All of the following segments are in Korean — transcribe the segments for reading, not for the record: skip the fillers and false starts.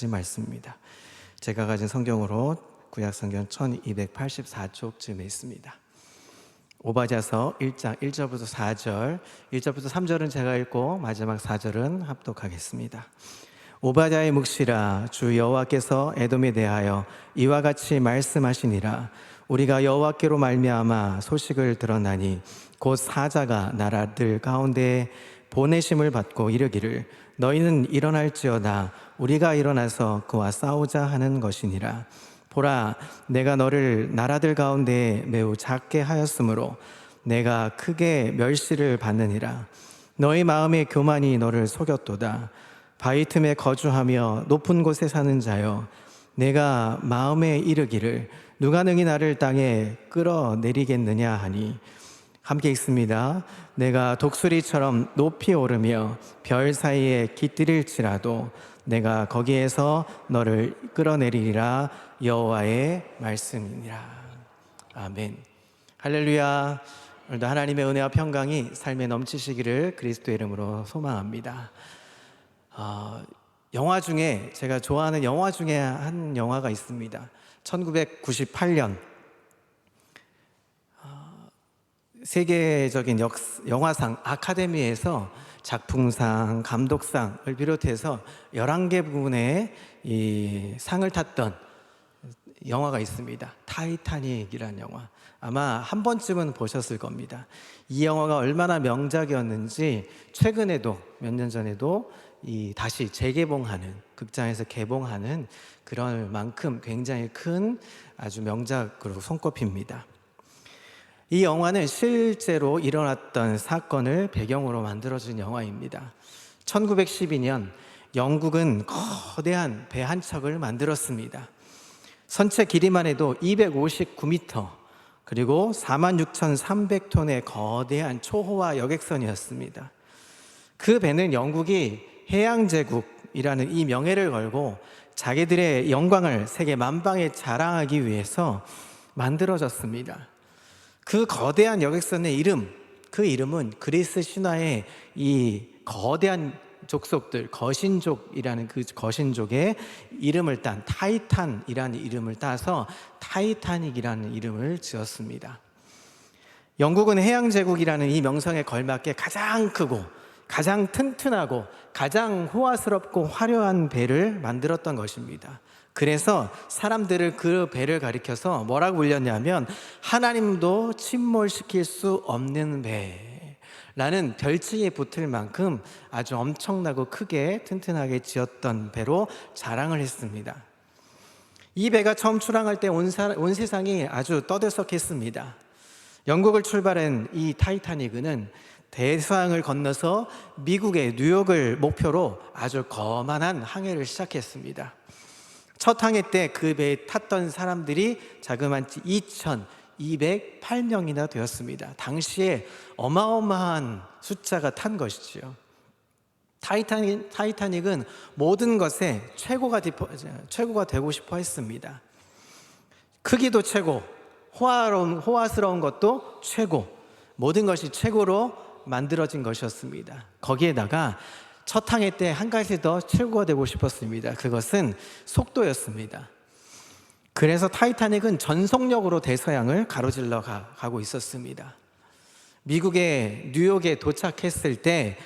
말씀입니다. 제가 가진 성경으로 구약성경 1284쪽쯤에 있습니다. 오바댜서 1장 1절부터 4절, 1절부터 3절은 제가 읽고 마지막 4절은 합독하겠습니다. 오바댜의 묵시라, 주 여호와께서 에돔에 대하여 이와 같이 말씀하시니라. 우리가 여호와께로 말미암아 소식을 들었나니 곧 사자가 나라들 가운데 보내심을 받고 이르기를 너희는 일어날지어다 우리가 일어나서 그와 싸우자 하는 것이니라. 보라, 내가 너를 나라들 가운데 매우 작게 하였으므로 내가 크게 멸시를 받느니라. 너희 마음의 교만이 너를 속였도다. 바위 틈에 거주하며 높은 곳에 사는 자여, 내가 마음에 이르기를 누가 능히 나를 땅에 끌어내리겠느냐 하니, 함께 읽습니다. 내가 독수리처럼 높이 오르며 별 사이에 깃들일지라도 내가 거기에서 너를 끌어내리리라. 여호와의 말씀이니라. 아멘. 할렐루야. 오늘도 하나님의 은혜와 평강이 삶에 넘치시기를 그리스도의 이름으로 소망합니다. 영화 중에 제가 좋아하는 영화 중에 한 영화가 있습니다. 1998년 세계적인 영화상 아카데미에서 작품상, 감독상을 비롯해서 11개 부분의 이 상을 탔던 영화가 있습니다. 타이타닉이라는 영화. 아마 한 번쯤은 보셨을 겁니다. 이 영화가 얼마나 명작이었는지 최근에도 몇 년 전에도 다시 재개봉하는, 극장에서 개봉하는 그런 만큼 굉장히 큰 아주 명작으로 손꼽힙니다. 이 영화는 실제로 일어났던 사건을 배경으로 만들어진 영화입니다. 1912년 영국은 거대한 배 한 척을 만들었습니다. 선체 길이만 해도 259m, 그리고 46,300톤의 거대한 초호화 여객선이었습니다. 그 배는 영국이 해양제국이라는 이 명예를 걸고 자기들의 영광을 세계 만방에 자랑하기 위해서 만들어졌습니다. 그 거대한 여객선의 이름, 그 이름은 그리스 신화의 이 거대한 족속들, 거신족이라는 그 거신족의 이름을 딴 타이탄이라는 이름을 따서 타이타닉이라는 이름을 지었습니다. 영국은 해양제국이라는 이 명성에 걸맞게 가장 크고 가장 튼튼하고 가장 호화스럽고 화려한 배를 만들었던 것입니다. 그래서 사람들을 그 배를 가리켜서 뭐라고 불렸냐면 하나님도 침몰시킬 수 없는 배라는 별칭이 붙을 만큼 아주 엄청나고 크게 튼튼하게 지었던 배로 자랑을 했습니다. 이 배가 처음 출항할 때 온 세상이 아주 떠들썩했습니다. 영국을 출발한 이 타이타닉은 대서양을 건너서 미국의 뉴욕을 목표로 아주 거만한 항해를 시작했습니다. 첫 항해 때 그 배에 탔던 사람들이 자그마치 2,208명이나 되었습니다. 당시에 어마어마한 숫자가 탄 것이지요. 타이타닉은 모든 것에 최고가 되고 싶어 했습니다. 크기도 최고, 호화스러운 것도 최고, 모든 것이 최고로 만들어진 것이었습니다. 거기에다가 첫 항해 때 한 가지 더 최고가 되고 싶었습니다. 그것은 속도였습니다. 그래서 타이타닉은 전속력으로 대서양을 가로질러 가고 있었습니다. 미국의 뉴욕에 도착했을 때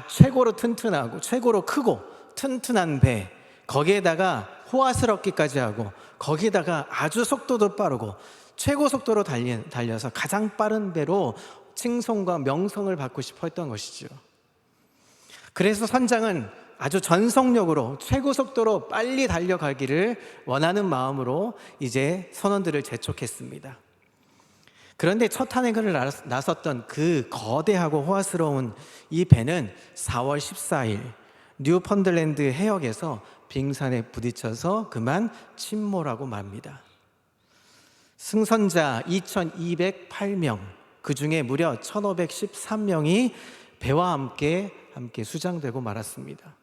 최고로 튼튼하고 최고로 크고 튼튼한 배, 거기에다가 호화스럽기까지 하고 거기에다가 아주 속도도 빠르고 최고 속도로 달려서 가장 빠른 배로 칭송과 명성을 받고 싶어 했던 것이죠. 그래서 선장은 아주 전속력으로 최고 속도로 빨리 달려가기를 원하는 마음으로 이제 선원들을 재촉했습니다. 그런데 첫 항해를 나섰던 그 거대하고 호화스러운 이 배는 4월 14일 뉴펀들랜드 해역에서 빙산에 부딪혀서 그만 침몰하고 맙니다. 승선자 2,208명, 그 중에 무려 1,513명이 배와 함께 수장되고 말았습니다.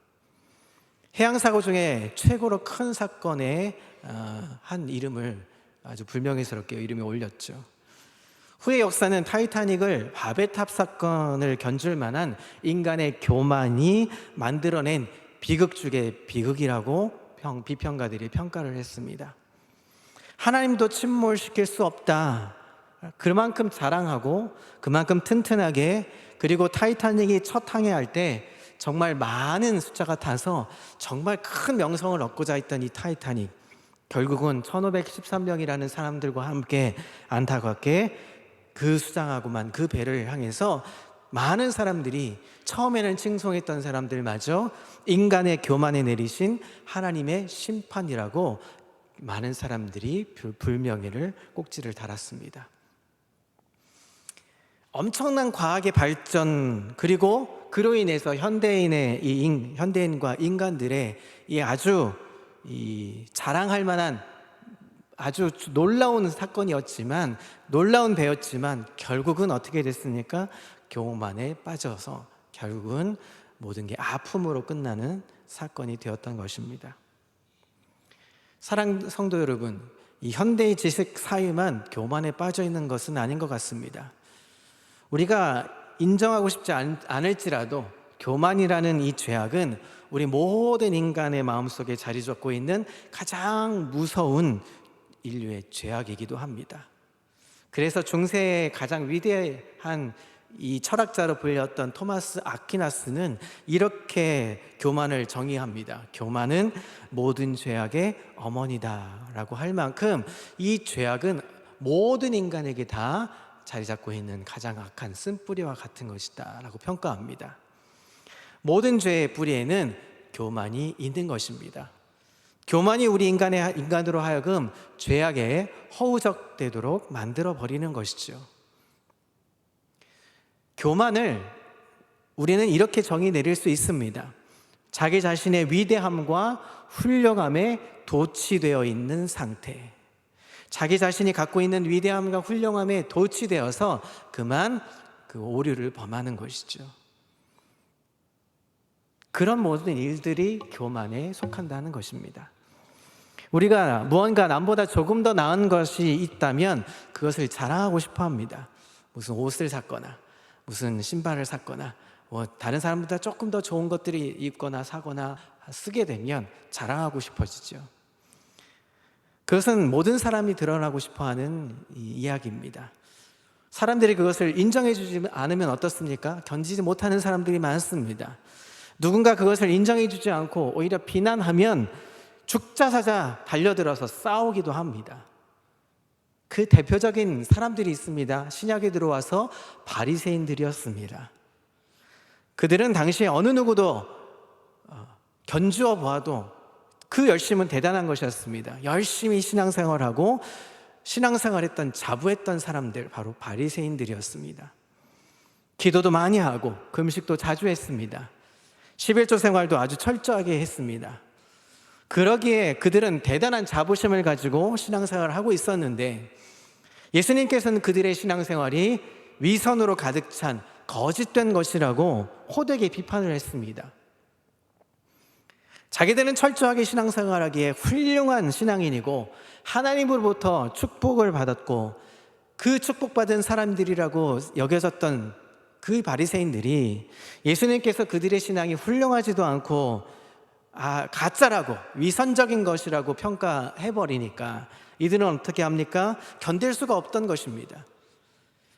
해양사고 중에 최고로 큰 사건의 한 이름을 아주 불명예스럽게 이름이 올렸죠. 후의 역사는 타이타닉을 바벨탑 사건을 견줄 만한 인간의 교만이 만들어낸 비극 중의 비극이라고 비평가들이 평가를 했습니다. 하나님도 침몰시킬 수 없다. 그만큼 자랑하고 그만큼 튼튼하게, 그리고 타이타닉이 첫 항해할 때 정말 많은 숫자가 타서 정말 큰 명성을 얻고자 했던 이 타이타닉, 결국은 1513명이라는 사람들과 함께 안타깝게 그 수장하고만 그 배를 향해서 많은 사람들이, 처음에는 칭송했던 사람들마저 인간의 교만에 내리신 하나님의 심판이라고 많은 사람들이 불명예를, 꼭지를 달았습니다. 엄청난 과학의 발전, 그리고 그로 인해서 현대인과 인간들의 이 아주 자랑할 만한 아주 놀라운 사건이었지만, 놀라운 배였지만 결국은 어떻게 됐습니까? 교만에 빠져서 결국은 모든 게 아픔으로 끝나는 사건이 되었던 것입니다. 사랑 성도 여러분, 이 현대의 지식 사회만 교만에 빠져 있는 것은 아닌 것 같습니다. 우리가 인정하고 싶지 않을지라도 교만이라는 이 죄악은 우리 모든 인간의 마음속에 자리 잡고 있는 가장 무서운 인류의 죄악이기도 합니다. 그래서 중세의 가장 위대한 이 철학자로 불렸던 토마스 아퀴나스는 이렇게 교만을 정의합니다. 교만은 모든 죄악의 어머니다라고 할 만큼 이 죄악은 모든 인간에게 다 자리 잡고 있는 가장 악한 쓴뿌리와 같은 것이다 라고 평가합니다. 모든 죄의 뿌리에는 교만이 있는 것입니다. 교만이 우리 인간으로 하여금 죄악에 허우적대도록 만들어버리는 것이죠. 교만을 우리는 이렇게 정의 내릴 수 있습니다. 자기 자신의 위대함과 훌륭함에 도취되어 있는 상태, 자기 자신이 갖고 있는 위대함과 훌륭함에 도취되어서 그만 그 오류를 범하는 것이죠. 그런 모든 일들이 교만에 속한다는 것입니다. 우리가 무언가 남보다 조금 더 나은 것이 있다면 그것을 자랑하고 싶어 합니다. 무슨 옷을 샀거나 무슨 신발을 샀거나 다른 사람보다 조금 더 좋은 것들이 입거나 사거나 쓰게 되면 자랑하고 싶어지죠. 그것은 모든 사람이 드러나고 싶어하는 이야기입니다. 사람들이 그것을 인정해주지 않으면 어떻습니까? 견디지 못하는 사람들이 많습니다. 누군가 그것을 인정해주지 않고 오히려 비난하면 죽자사자 달려들어서 싸우기도 합니다. 그 대표적인 사람들이 있습니다. 신약에 들어와서 바리새인들이었습니다. 그들은 당시에 어느 누구도 견주어 보아도 그 열심은 대단한 것이었습니다. 열심히 신앙생활하고 신앙생활했던 자부했던 사람들, 바로 바리새인들이었습니다. 기도도 많이 하고 금식도 자주 했습니다. 11조 생활도 아주 철저하게 했습니다. 그러기에 그들은 대단한 자부심을 가지고 신앙생활을 하고 있었는데, 예수님께서는 그들의 신앙생활이 위선으로 가득 찬 거짓된 것이라고 호되게 비판을 했습니다. 자기들은 철저하게 신앙생활하기에 훌륭한 신앙인이고 하나님으로부터 축복을 받았고 그 축복받은 사람들이라고 여겨졌던 그 바리새인들이 예수님께서 그들의 신앙이 훌륭하지도 않고 가짜라고 위선적인 것이라고 평가해버리니까 이들은 어떻게 합니까? 견딜 수가 없던 것입니다.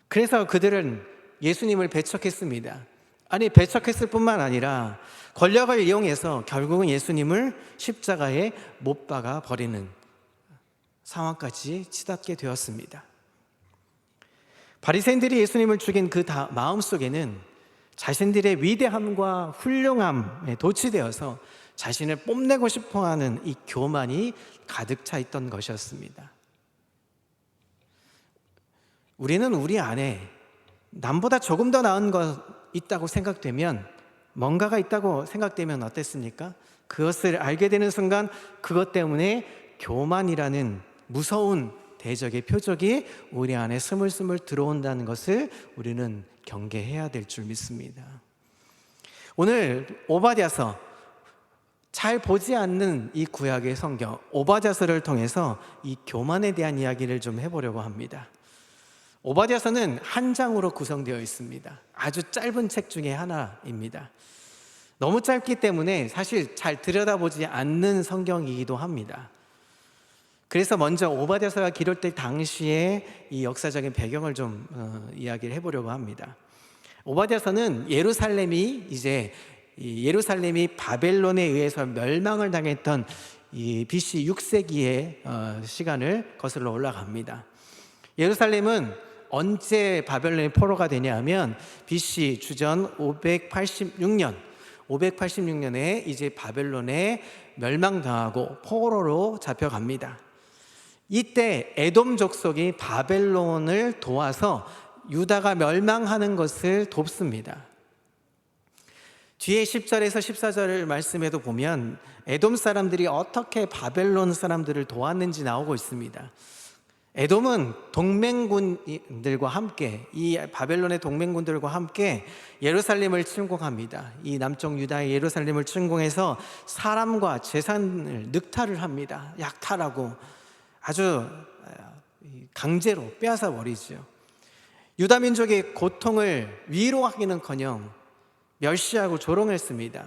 그래서 그들은 예수님을 배척했습니다. 아니, 배척했을 뿐만 아니라 권력을 이용해서 결국은 예수님을 십자가에 못 박아 버리는 상황까지 치닫게 되었습니다. 바리새인들이 예수님을 죽인 그 마음속에는 자신들의 위대함과 훌륭함에 도취되어서 자신을 뽐내고 싶어하는 이 교만이 가득 차 있던 것이었습니다. 우리는 우리 안에 남보다 조금 더 나은 것 있다고 생각되면, 뭔가가 있다고 생각되면 어땠습니까? 그것을 알게 되는 순간 그것 때문에 교만이라는 무서운 대적의 표적이 우리 안에 스물스물 들어온다는 것을 우리는 경계해야 될 줄 믿습니다. 오늘 오바댜서, 잘 보지 않는 이 구약의 성경 오바댜서를 통해서 이 교만에 대한 이야기를 좀 해보려고 합니다. 오바댜서는 한 장으로 구성되어 있습니다. 아주 짧은 책 중에 하나입니다. 너무 짧기 때문에 사실 잘 들여다보지 않는 성경이기도 합니다. 그래서 먼저 오바댜서가 기록될 당시에 이 역사적인 배경을 좀 이야기를 해보려고 합니다. 오바댜서는 예루살렘이 바벨론에 의해서 멸망을 당했던 이 BC 6세기의 시간을 거슬러 올라갑니다. 예루살렘은 언제 바벨론의 포로가 되냐면 BC 주전 586년에 이제 바벨론에 멸망당하고 포로로 잡혀갑니다. 이때 에돔 족속이 바벨론을 도와서 유다가 멸망하는 것을 돕습니다. 뒤에 10절에서 14절 말씀에도 보면 에돔 사람들이 어떻게 바벨론 사람들을 도왔는지 나오고 있습니다. 에돔은 동맹군들과 함께, 이 바벨론의 동맹군들과 함께 예루살렘을 침공합니다. 이 남쪽 유다의 예루살렘을 침공해서 사람과 재산을 늑탈을 합니다. 약탈하고 아주 강제로 빼앗아 버리죠. 유다 민족의 고통을 위로하기는커녕 멸시하고 조롱했습니다.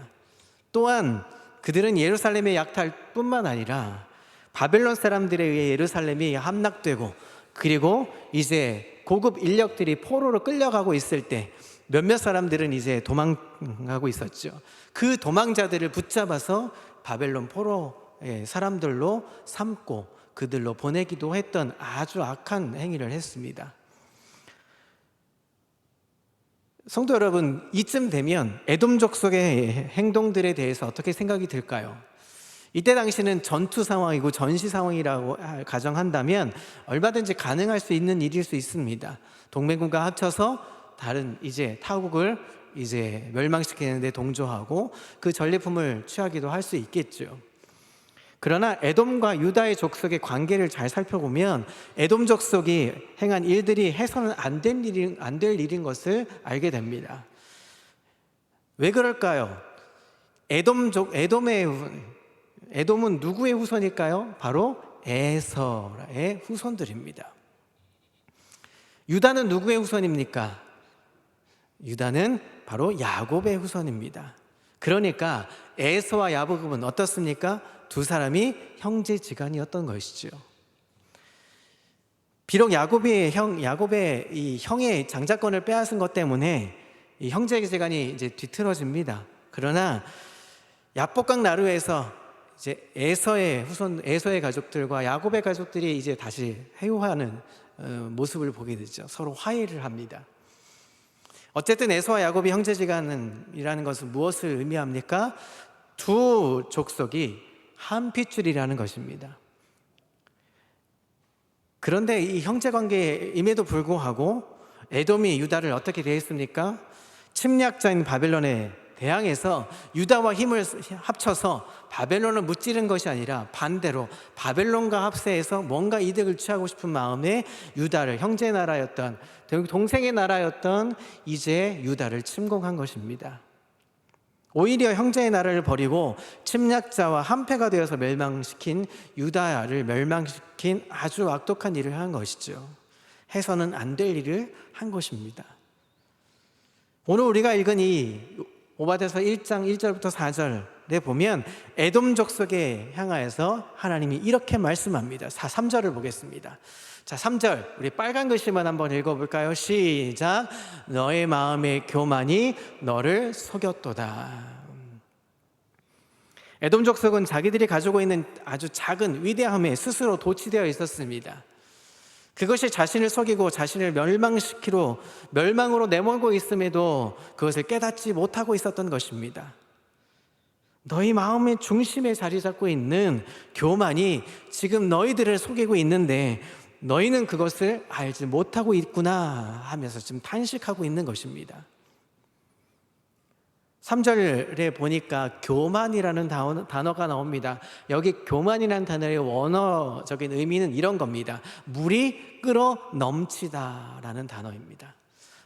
또한 그들은 예루살렘의 약탈뿐만 아니라 바벨론 사람들에 의해 예루살렘이 함락되고, 그리고 이제 고급 인력들이 포로로 끌려가고 있을 때 몇몇 사람들은 이제 도망가고 있었죠. 그 도망자들을 붙잡아서 바벨론 포로의 사람들로 삼고 그들로 보내기도 했던 아주 악한 행위를 했습니다. 성도 여러분, 이쯤 되면 에돔 족속의 행동들에 대해서 어떻게 생각이 들까요? 이때 당시는 전투 상황이고 전시 상황이라고 가정한다면 얼마든지 가능할 수 있는 일일 수 있습니다. 동맹군과 합쳐서 다른 이제 타국을 이제 멸망시키는 데 동조하고 그 전리품을 취하기도 할 수 있겠죠. 그러나 에돔과 유다의 족속의 관계를 잘 살펴보면 에돔 족속이 행한 일들이 해서는 안 될 일인 것을 알게 됩니다. 왜 그럴까요? 에돔은 누구의 후손일까요? 바로 에서의 후손들입니다. 유다는 누구의 후손입니까? 유다는 바로 야곱의 후손입니다. 그러니까 에서와 야곱은 어떻습니까? 두 사람이 형제지간이었던 것이죠. 비록 야곱의 이 형의 장자권을 빼앗은 것 때문에 이 형제지간이 이제 뒤틀어집니다. 그러나 야복강 나루에서 이제 에서의 가족들과 야곱의 가족들이 이제 다시 회유하는 모습을 보게 되죠. 서로 화해를 합니다. 어쨌든 에서와 야곱이 형제지간이라는 것은 무엇을 의미합니까? 두 족속이 한 핏줄이라는 것입니다. 그런데 이 형제관계임에도 불구하고 에돔이 유다를 어떻게 대했습니까? 침략자인 바벨론에 대항해서 유다와 힘을 합쳐서 바벨론을 무찌른 것이 아니라 반대로 바벨론과 합세해서 뭔가 이득을 취하고 싶은 마음에 유다를, 형제 나라였던, 동생의 나라였던 이제 유다를 침공한 것입니다. 오히려 형제의 나라를 버리고 침략자와 한패가 되어서 멸망시킨 유다를 멸망시킨 아주 악독한 일을 한 것이죠. 해서는 안 될 일을 한 것입니다. 오늘 우리가 읽은 이 오바댜서 1장 1절부터 4절에 보면 에돔 족속에 향하여서 하나님이 이렇게 말씀합니다. 3절을 보겠습니다. 자, 3절 우리 빨간 글씨만 한번 읽어볼까요? 시작. 너의 마음의 교만이 너를 속였도다. 에돔 족속은 자기들이 가지고 있는 아주 작은 위대함에 스스로 도취되어 있었습니다. 그것이 자신을 속이고 자신을 멸망으로 내몰고 있음에도 그것을 깨닫지 못하고 있었던 것입니다. 너희 마음의 중심에 자리 잡고 있는 교만이 지금 너희들을 속이고 있는데 너희는 그것을 알지 못하고 있구나 하면서 지금 탄식하고 있는 것입니다. 3절에 보니까 교만이라는 단어가 나옵니다. 여기 교만이라는 단어의 원어적인 의미는 이런 겁니다. 물이 끓어 넘치다라는 단어입니다.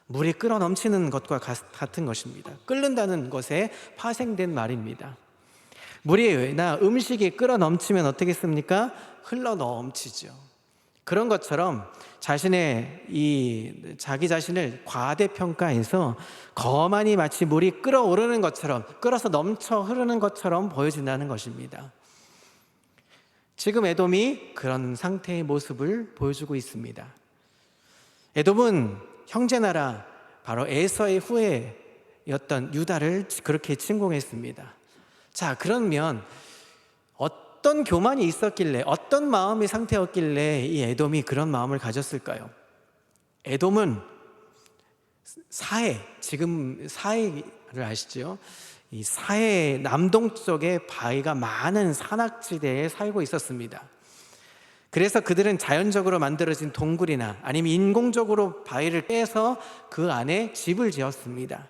물이 끓어 넘치는 것과 같은 것입니다. 끓는다는 것에 파생된 말입니다. 물이나 음식이 끓어 넘치면 어떻겠습니까? 흘러 넘치죠. 그런 것처럼 자기 자신을 과대평가해서 거만이 마치 물이 끓어오르는 것처럼, 끓어서 넘쳐 흐르는 것처럼 보여진다는 것입니다. 지금 에돔이 그런 상태의 모습을 보여주고 있습니다. 에돔은 형제나라 바로 에서의 후예였던 유다를 그렇게 침공했습니다. 자, 그러면 어떤 교만이 있었길래, 어떤 마음의 상태였길래 이 에돔이 그런 마음을 가졌을까요? 에돔은 지금 사해를 아시죠? 이 사해 남동쪽에 바위가 많은 산악지대에 살고 있었습니다. 그래서 그들은 자연적으로 만들어진 동굴이나 아니면 인공적으로 바위를 빼서 그 안에 집을 지었습니다.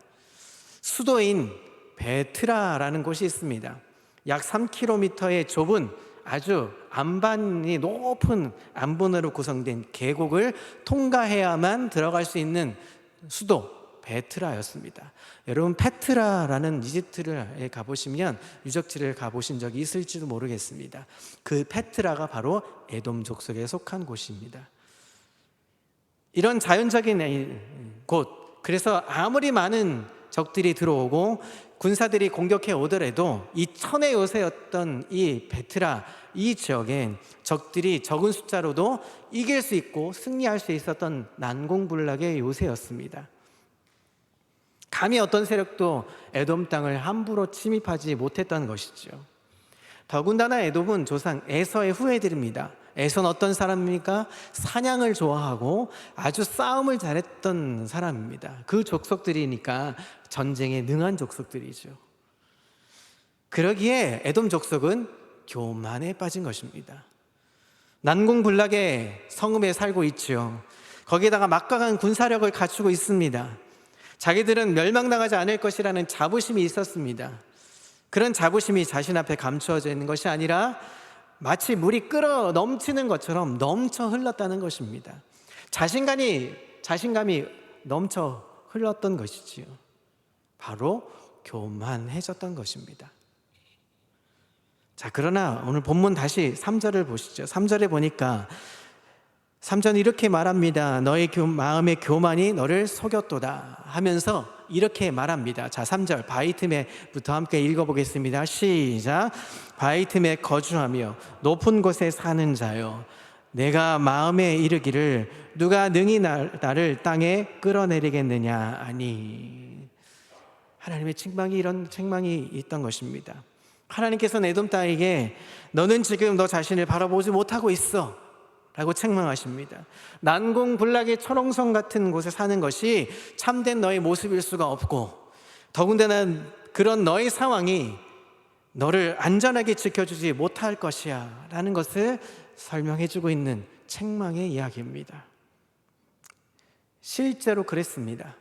수도인 베트라라는 곳이 있습니다. 약 3km의 좁은 아주 안반이 높은 안분으로 구성된 계곡을 통과해야만 들어갈 수 있는 수도 베트라였습니다. 여러분, 페트라라는 이집트에 가보시면 유적지를 가보신 적이 있을지도 모르겠습니다. 그 페트라가 바로 에돔 족속에 속한 곳입니다. 이런 자연적인 곳, 그래서 아무리 많은 적들이 들어오고 군사들이 공격해 오더라도 이 천의 요새였던 이 베트라, 이 지역엔 적들이 적은 숫자로도 이길 수 있고 승리할 수 있었던 난공불락의 요새였습니다. 감히 어떤 세력도 에돔 땅을 함부로 침입하지 못했던 것이죠. 더군다나 에돔은 조상 에서의 후예들입니다. 에서는 어떤 사람입니까? 사냥을 좋아하고 아주 싸움을 잘했던 사람입니다. 그 족속들이니까 전쟁에 능한 족속들이죠. 그러기에 에돔 족속은 교만에 빠진 것입니다. 난공불락의 성읍에 살고 있죠. 거기에다가 막강한 군사력을 갖추고 있습니다. 자기들은 멸망당하지 않을 것이라는 자부심이 있었습니다. 그런 자부심이 자신 앞에 감추어져 있는 것이 아니라 마치 물이 끓어 넘치는 것처럼 넘쳐 흘렀다는 것입니다. 자신감이 넘쳐 흘렀던 것이지요. 바로 교만해졌던 것입니다. 자, 그러나 오늘 본문 다시 3절을 보시죠. 3절에 보니까 3절은 이렇게 말합니다. 너의 마음의 교만이 너를 속였도다 하면서 이렇게 말합니다. 자, 3절 바위 틈에부터 함께 읽어보겠습니다. 시작. 바위 틈에 거주하며 높은 곳에 사는 자여, 내가 마음에 이르기를 누가 능히 나를 땅에 끌어내리겠느냐 하니. 하나님의 책망이 이런 책망이 있던 것입니다. 하나님께서는 에돔 땅에게 너는 지금 너 자신을 바라보지 못하고 있어 라고 책망하십니다. 난공불락의 초롱성 같은 곳에 사는 것이 참된 너의 모습일 수가 없고, 더군다나 그런 너의 상황이 너를 안전하게 지켜주지 못할 것이야 라는 것을 설명해주고 있는 책망의 이야기입니다. 실제로 그랬습니다.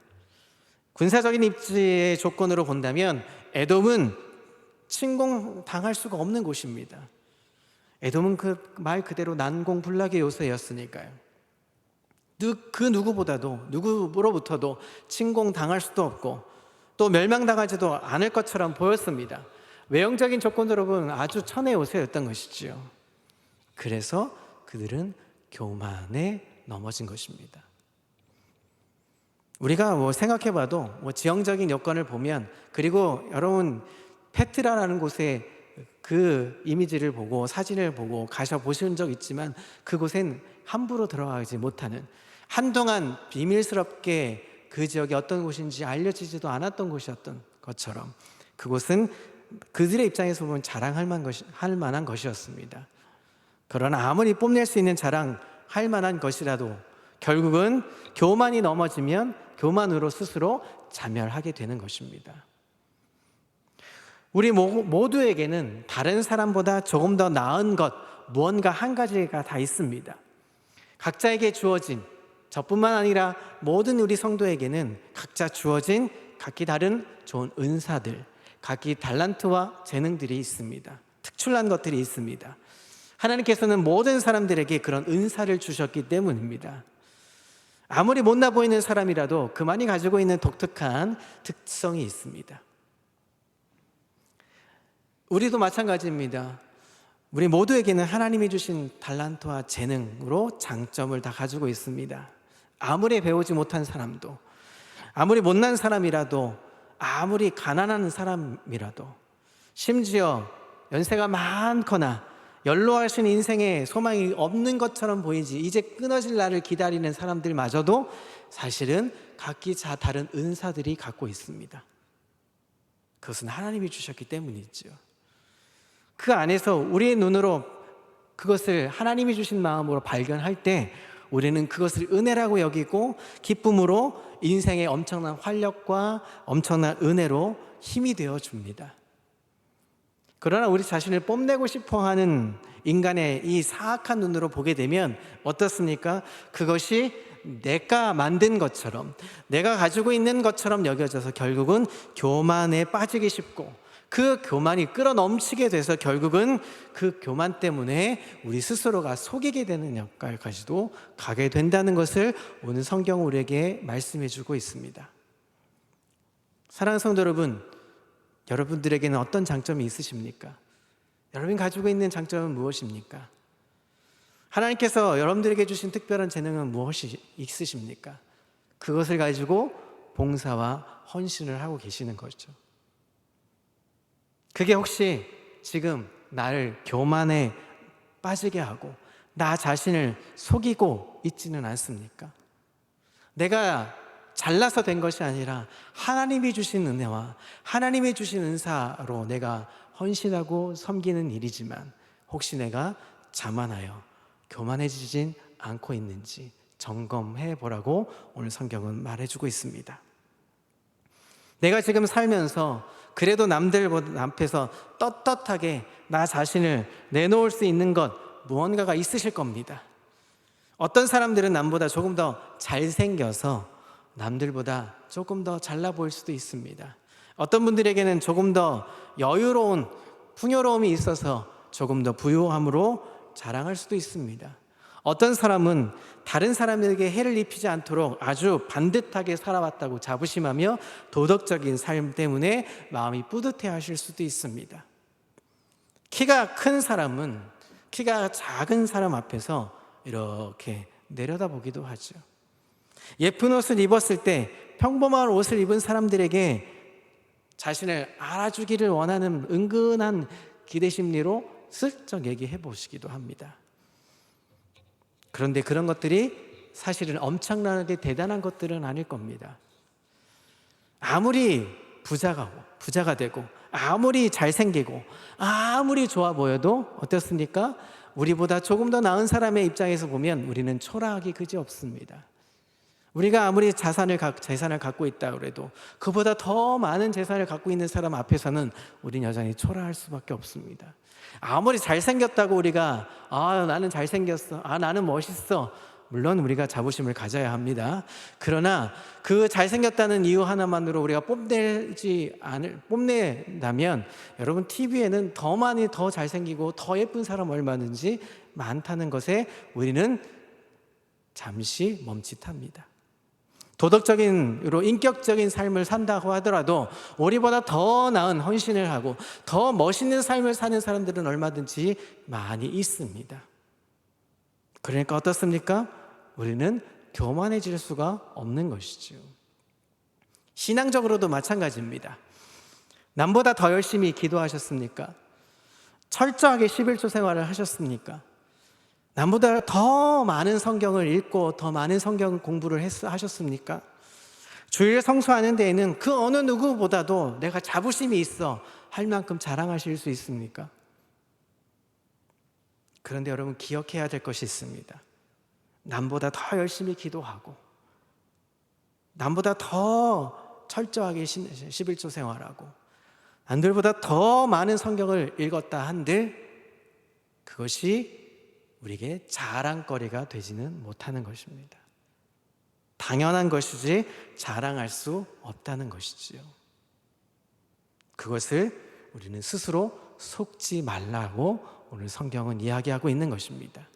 군사적인 입지의 조건으로 본다면 에돔은 침공당할 수가 없는 곳입니다. 에돔은 그 말 그대로 난공불락의 요새였으니까요. 그 누구로부터도 침공당할 수도 없고 또 멸망당하지도 않을 것처럼 보였습니다. 외형적인 조건으로 보면 아주 천의 요새였던 것이지요. 그래서 그들은 교만에 넘어진 것입니다. 우리가 생각해봐도 지형적인 여건을 보면, 그리고 여러분 페트라라는 곳에 그 이미지를 보고 사진을 보고 가셔보신 적 있지만 그곳엔 함부로 들어가지 못하는, 한동안 비밀스럽게 그 지역이 어떤 곳인지 알려지지도 않았던 곳이었던 것처럼 그곳은 그들의 입장에서 보면 자랑할 만한 것이었습니다. 그러나 아무리 뽐낼 수 있는 자랑할 만한 것이라도 결국은 교만이 넘어지면 교만으로 스스로 자멸하게 되는 것입니다. 우리 모두에게는 다른 사람보다 조금 더 나은 것, 무언가 한 가지가 다 있습니다. 각자에게 주어진, 저뿐만 아니라 모든 우리 성도에게는 각자 주어진 각기 다른 좋은 은사들, 각기 달란트와 재능들이 있습니다. 특출난 것들이 있습니다. 하나님께서는 모든 사람들에게 그런 은사를 주셨기 때문입니다. 아무리 못나 보이는 사람이라도 그만이 가지고 있는 독특한 특성이 있습니다. 우리도 마찬가지입니다. 우리 모두에게는 하나님이 주신 달란트와 재능으로 장점을 다 가지고 있습니다. 아무리 배우지 못한 사람도, 아무리 못난 사람이라도, 아무리 가난한 사람이라도, 심지어 연세가 많거나 연로하신 인생에 소망이 없는 것처럼 보이지 이제 끊어질 날을 기다리는 사람들마저도 사실은 각기 다른 은사들이 갖고 있습니다. 그것은 하나님이 주셨기 때문이죠. 그 안에서 우리의 눈으로 그것을 하나님이 주신 마음으로 발견할 때 우리는 그것을 은혜라고 여기고 기쁨으로 인생의 엄청난 활력과 엄청난 은혜로 힘이 되어 줍니다. 그러나 우리 자신을 뽐내고 싶어하는 인간의 이 사악한 눈으로 보게 되면 어떻습니까? 그것이 내가 만든 것처럼, 내가 가지고 있는 것처럼 여겨져서 결국은 교만에 빠지기 쉽고, 그 교만이 끌어넘치게 돼서 결국은 그 교만 때문에 우리 스스로가 속이게 되는 역할까지도 가게 된다는 것을 오늘 성경은 우리에게 말씀해 주고 있습니다. 사랑하는 성도 여러분, 여러분들에게는 어떤 장점이 있으십니까? 여러분이 가지고 있는 장점은 무엇입니까? 하나님께서 여러분들에게 주신 특별한 재능은 무엇이 있으십니까? 그것을 가지고 봉사와 헌신을 하고 계시는 거죠. 그게 혹시 지금 나를 교만에 빠지게 하고 나 자신을 속이고 있지는 않습니까? 내가 잘나서 된 것이 아니라 하나님이 주신 은혜와 하나님이 주신 은사로 내가 헌신하고 섬기는 일이지만 혹시 내가 자만하여 교만해지진 않고 있는지 점검해 보라고 오늘 성경은 말해주고 있습니다. 내가 지금 살면서 그래도 남들 앞에서 떳떳하게 나 자신을 내놓을 수 있는 것 무언가가 있으실 겁니다. 어떤 사람들은 남보다 조금 더 잘생겨서 남들보다 조금 더 잘나 보일 수도 있습니다. 어떤 분들에게는 조금 더 여유로운 풍요로움이 있어서 조금 더 부유함으로 자랑할 수도 있습니다. 어떤 사람은 다른 사람에게 해를 입히지 않도록 아주 반듯하게 살아왔다고 자부심하며 도덕적인 삶 때문에 마음이 뿌듯해 하실 수도 있습니다. 키가 큰 사람은 키가 작은 사람 앞에서 이렇게 내려다보기도 하죠. 예쁜 옷을 입었을 때 평범한 옷을 입은 사람들에게 자신을 알아주기를 원하는 은근한 기대심리로 슬쩍 얘기해 보시기도 합니다. 그런데 그런 것들이 사실은 엄청나게 대단한 것들은 아닐 겁니다. 아무리 부자가 되고 아무리 잘생기고 아무리 좋아 보여도 어떻습니까? 우리보다 조금 더 나은 사람의 입장에서 보면 우리는 초라하기 그지없습니다. 우리가 아무리 재산을 갖고 있다 그래도 그보다 더 많은 재산을 갖고 있는 사람 앞에서는 우리는 여전히 초라할 수밖에 없습니다. 아무리 잘생겼다고 우리가 나는 잘생겼어, 나는 멋있어, 물론 우리가 자부심을 가져야 합니다. 그러나 그 잘생겼다는 이유 하나만으로 우리가 뽐낸다면 여러분 TV에는 더 많이 더 잘생기고 더 예쁜 사람 얼마든지 많다는 것에 우리는 잠시 멈칫합니다. 도덕적인으로 인격적인 삶을 산다고 하더라도 우리보다 더 나은 헌신을 하고 더 멋있는 삶을 사는 사람들은 얼마든지 많이 있습니다. 그러니까 어떻습니까? 우리는 교만해질 수가 없는 것이죠. 신앙적으로도 마찬가지입니다. 남보다 더 열심히 기도하셨습니까? 철저하게 11조 생활을 하셨습니까? 남보다 더 많은 성경을 읽고 더 많은 성경 공부를 하셨습니까? 주일 성수하는 데에는 그 어느 누구보다도 내가 자부심이 있어 할 만큼 자랑하실 수 있습니까? 그런데 여러분 기억해야 될 것이 있습니다. 남보다 더 열심히 기도하고 남보다 더 철저하게 11조 생활하고 남들보다 더 많은 성경을 읽었다 한들 그것이 우리에게 자랑거리가 되지는 못하는 것입니다. 당연한 것이지 자랑할 수 없다는 것이지요. 그것을 우리는 스스로 속지 말라고 오늘 성경은 이야기하고 있는 것입니다.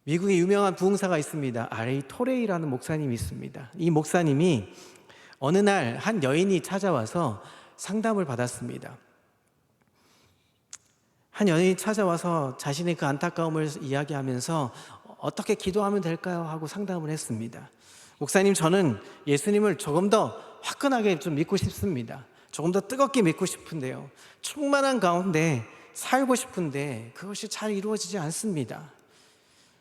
미국에 유명한 부흥사가 있습니다. R.A. 토레이라는 목사님이 있습니다. 이 목사님이 어느 날 한 여인이 찾아와서 상담을 받았습니다. 한 연인이 찾아와서 자신의 그 안타까움을 이야기하면서 어떻게 기도하면 될까요? 하고 상담을 했습니다. 목사님, 저는 예수님을 조금 더 화끈하게 좀 믿고 싶습니다. 조금 더 뜨겁게 믿고 싶은데요, 충만한 가운데 살고 싶은데 그것이 잘 이루어지지 않습니다.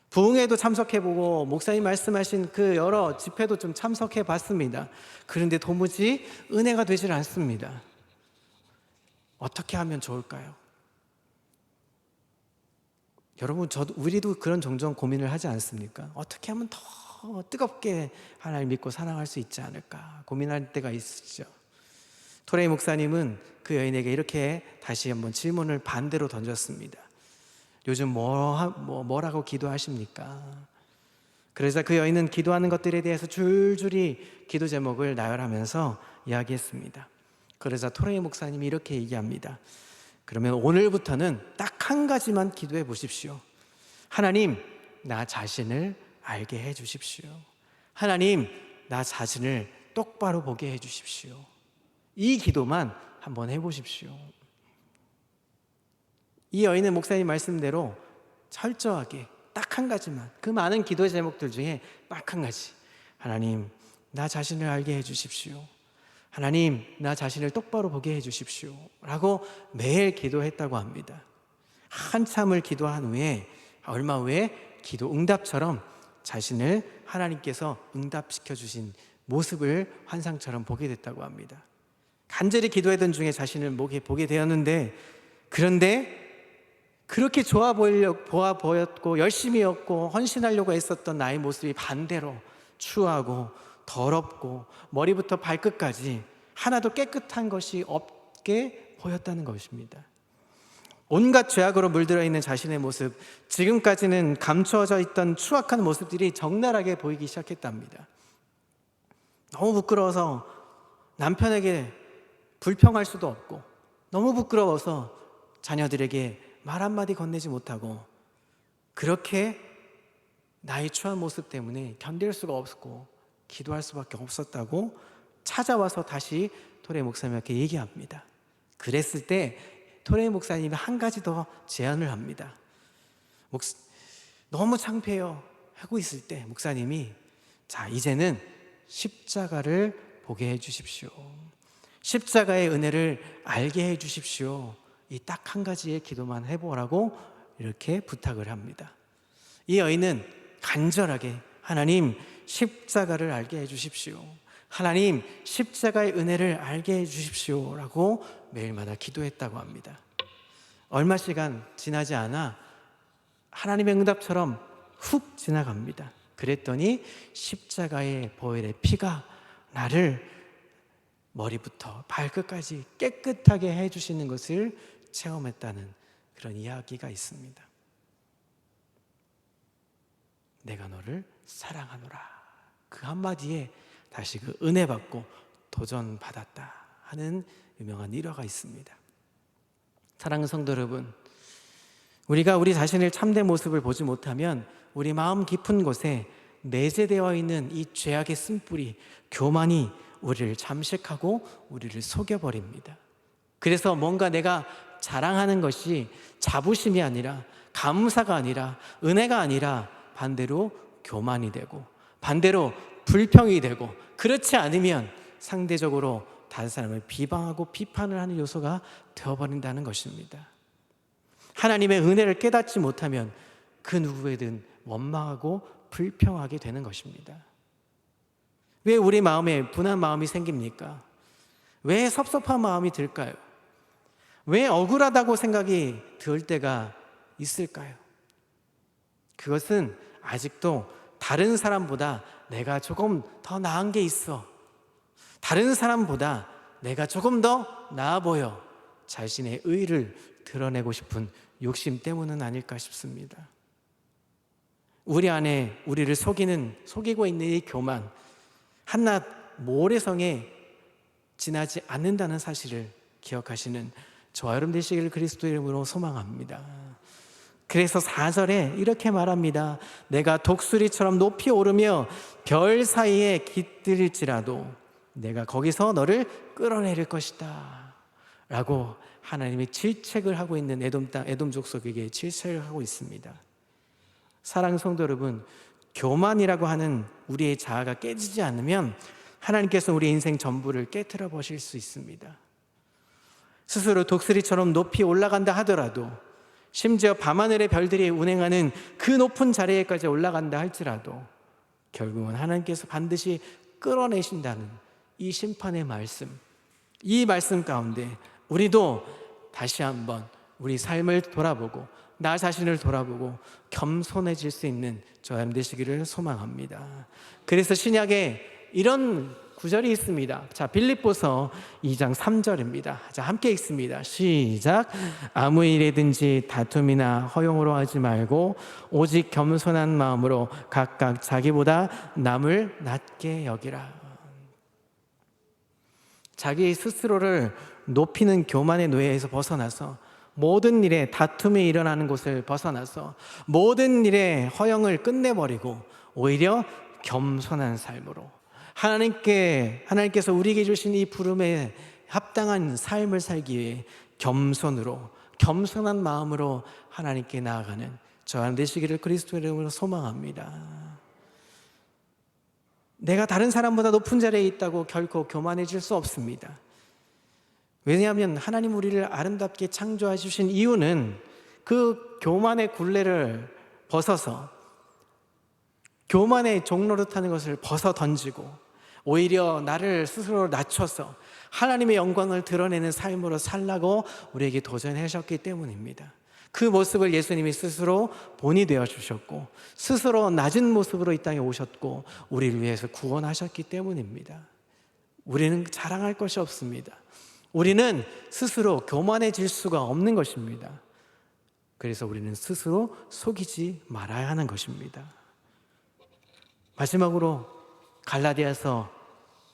부흥회도 참석해보고 목사님 말씀하신 그 여러 집회도 좀 참석해봤습니다. 그런데 도무지 은혜가 되질 않습니다. 어떻게 하면 좋을까요? 여러분, 우리도 그런 종종 고민을 하지 않습니까? 어떻게 하면 더 뜨겁게 하나님 믿고 사랑할 수 있지 않을까 고민할 때가 있으시죠. 토레이 목사님은 그 여인에게 이렇게 다시 한번 질문을 반대로 던졌습니다. 요즘 뭐라고 기도하십니까? 그래서 그 여인은 기도하는 것들에 대해서 줄줄이 기도 제목을 나열하면서 이야기했습니다. 그러자 토레이 목사님이 이렇게 얘기합니다. 그러면 오늘부터는 딱 한 가지만 기도해 보십시오. 하나님, 나 자신을 알게 해 주십시오. 하나님, 나 자신을 똑바로 보게 해 주십시오. 이 기도만 한번 해보십시오. 이 여인은 목사님 말씀대로 철저하게 딱 한 가지만, 그 많은 기도 제목들 중에 딱 한 가지, 하나님, 나 자신을 알게 해 주십시오. 하나님, 나 자신을 똑바로 보게 해 주십시오 라고 매일 기도했다고 합니다. 한참을 기도한 후에, 얼마 후에 기도 응답처럼 자신을 하나님께서 응답시켜 주신 모습을 환상처럼 보게 됐다고 합니다. 간절히 기도했던 중에 자신을 보게 되었는데, 그런데 그렇게 좋아 보였고 열심히였고 헌신하려고 했었던 나의 모습이 반대로 추하고 더럽고 머리부터 발끝까지 하나도 깨끗한 것이 없게 보였다는 것입니다. 온갖 죄악으로 물들어 있는 자신의 모습, 지금까지는 감추어져 있던 추악한 모습들이 적나라하게 보이기 시작했답니다. 너무 부끄러워서 남편에게 불평할 수도 없고, 너무 부끄러워서 자녀들에게 말 한마디 건네지 못하고, 그렇게 나의 추한 모습 때문에 견딜 수가 없었고 기도할 수밖에 없었다고 찾아와서 다시 토레이 목사님께 얘기합니다. 그랬을 때 토레이 목사님이 한 가지 더 제안을 합니다. 너무 창피해요 하고 있을 때 목사님이, 자, 이제는 십자가를 보게 해 주십시오. 십자가의 은혜를 알게 해 주십시오. 이 딱 한 가지의 기도만 해보라고 이렇게 부탁을 합니다. 이 여인은 간절하게, 하나님, 십자가를 알게 해 주십시오. 하나님, 십자가의 은혜를 알게 해 주십시오 라고 매일마다 기도했다고 합니다. 얼마 시간 지나지 않아 하나님의 응답처럼 훅 지나갑니다. 그랬더니 십자가의 보혈의 피가 나를 머리부터 발끝까지 깨끗하게 해주시는 것을 체험했다는 그런 이야기가 있습니다. 내가 너를 사랑하노라, 그 한마디에 다시 그 은혜 받고 도전받았다 하는 유명한 일화가 있습니다. 사랑하는 성도 여러분, 우리가 우리 자신을 참된 모습을 보지 못하면 우리 마음 깊은 곳에 내재되어 있는 이 죄악의 쓴뿌리, 교만이 우리를 잠식하고 우리를 속여버립니다. 그래서 뭔가 내가 자랑하는 것이 자부심이 아니라, 감사가 아니라, 은혜가 아니라 반대로 교만이 되고, 반대로 불평이 되고, 그렇지 않으면 상대적으로 다른 사람을 비방하고 비판을 하는 요소가 되어버린다는 것입니다. 하나님의 은혜를 깨닫지 못하면 그 누구에든 원망하고 불평하게 되는 것입니다. 왜 우리 마음에 분한 마음이 생깁니까? 왜 섭섭한 마음이 들까요? 왜 억울하다고 생각이 들 때가 있을까요? 그것은 아직도 다른 사람보다 내가 조금 더 나은 게 있어, 다른 사람보다 내가 조금 더 나아 보여, 자신의 의의를 드러내고 싶은 욕심 때문은 아닐까 싶습니다. 우리 안에 우리를 속이고 있는 이 교만, 한낱 모래성에 지나지 않는다는 사실을 기억하시는 저와 여러분 되시기를 그리스도의 이름으로 소망합니다. 그래서 4절에 이렇게 말합니다. 내가 독수리처럼 높이 오르며 별 사이에 깃들일지라도 내가 거기서 너를 끌어내릴 것이다 라고 하나님이 질책을 하고 있는 에돔 땅, 에돔 족속에게 질책을 하고 있습니다. 사랑하는 성도 여러분, 교만이라고 하는 우리의 자아가 깨지지 않으면 하나님께서 우리 인생 전부를 깨트려 버실 수 있습니다. 스스로 독수리처럼 높이 올라간다 하더라도, 심지어 밤하늘의 별들이 운행하는 그 높은 자리에까지 올라간다 할지라도 결국은 하나님께서 반드시 끌어내신다는 이 심판의 말씀, 이 말씀 가운데 우리도 다시 한번 우리 삶을 돌아보고 나 자신을 돌아보고 겸손해질 수 있는 저와 되시기를 소망합니다. 그래서 신약에 이런 구절이 있습니다. 자, 빌립보서 2장 3절입니다. 자, 함께 읽습니다. 시작. 아무 일이든지 다툼이나 허용으로 하지 말고 오직 겸손한 마음으로 각각 자기보다 남을 낮게 여기라. 자기 스스로를 높이는 교만의 노예에서 벗어나서 모든 일에 다툼이 일어나는 곳을 벗어나서 모든 일에 허영을 끝내버리고 오히려 겸손한 삶으로 하나님께서 우리에게 주신 이 부름에 합당한 삶을 살기 위해 겸손으로, 겸손한 마음으로 하나님께 나아가는 저와 되시기를 그리스도의 이름으로 소망합니다. 내가 다른 사람보다 높은 자리에 있다고 결코 교만해질 수 없습니다. 왜냐하면 하나님 우리를 아름답게 창조해 주신 이유는 그 교만의 굴레를 벗어서, 교만의 종노릇하는 것을 벗어 던지고 오히려 나를 스스로 낮춰서 하나님의 영광을 드러내는 삶으로 살라고 우리에게 도전하셨기 때문입니다. 그 모습을 예수님이 스스로 본이 되어 주셨고 스스로 낮은 모습으로 이 땅에 오셨고 우리를 위해서 구원하셨기 때문입니다. 우리는 자랑할 것이 없습니다. 우리는 스스로 교만해질 수가 없는 것입니다. 그래서 우리는 스스로 속이지 말아야 하는 것입니다. 마지막으로 갈라디아서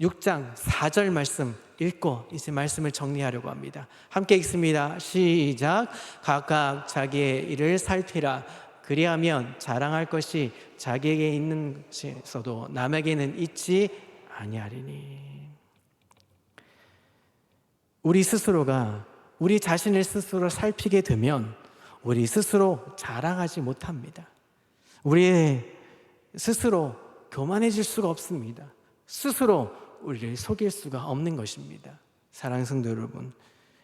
6장 4절 말씀 읽고 이제 말씀을 정리하려고 합니다. 함께 읽습니다. 시작. 각각 자기의 일을 살피라. 그리하면 자랑할 것이 자기에게 있는 것에서도 남에게는 있지 아니하리니. 우리 스스로가 우리 자신을 스스로 살피게 되면 우리 스스로 자랑하지 못합니다. 우리 스스로 교만해질 수가 없습니다. 스스로 우리를 속일 수가 없는 것입니다. 사랑하는 성도 여러분,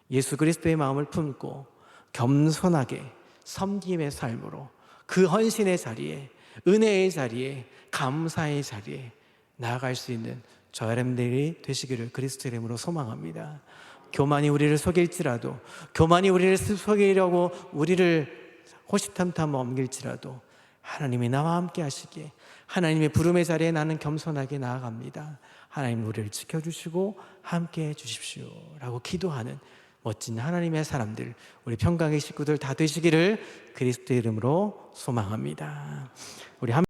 예수 그리스도의 마음을 품고 겸손하게 섬김의 삶으로 그 헌신의 자리에, 은혜의 자리에, 감사의 자리에 나아갈 수 있는 저와 여러분들이 되시기를 그리스도의 이름으로 소망합니다. 교만이 우리를 속일지라도, 교만이 우리를 속이려고 우리를 호시탐탐 옮길지라도 하나님이 나와 함께 하시기에 하나님의 부름의 자리에 나는 겸손하게 나아갑니다. 하나님 우리를 지켜주시고 함께 해주십시오 라고 기도하는 멋진 하나님의 사람들, 우리 평강의 식구들 다 되시기를 그리스도의 이름으로 소망합니다. 우리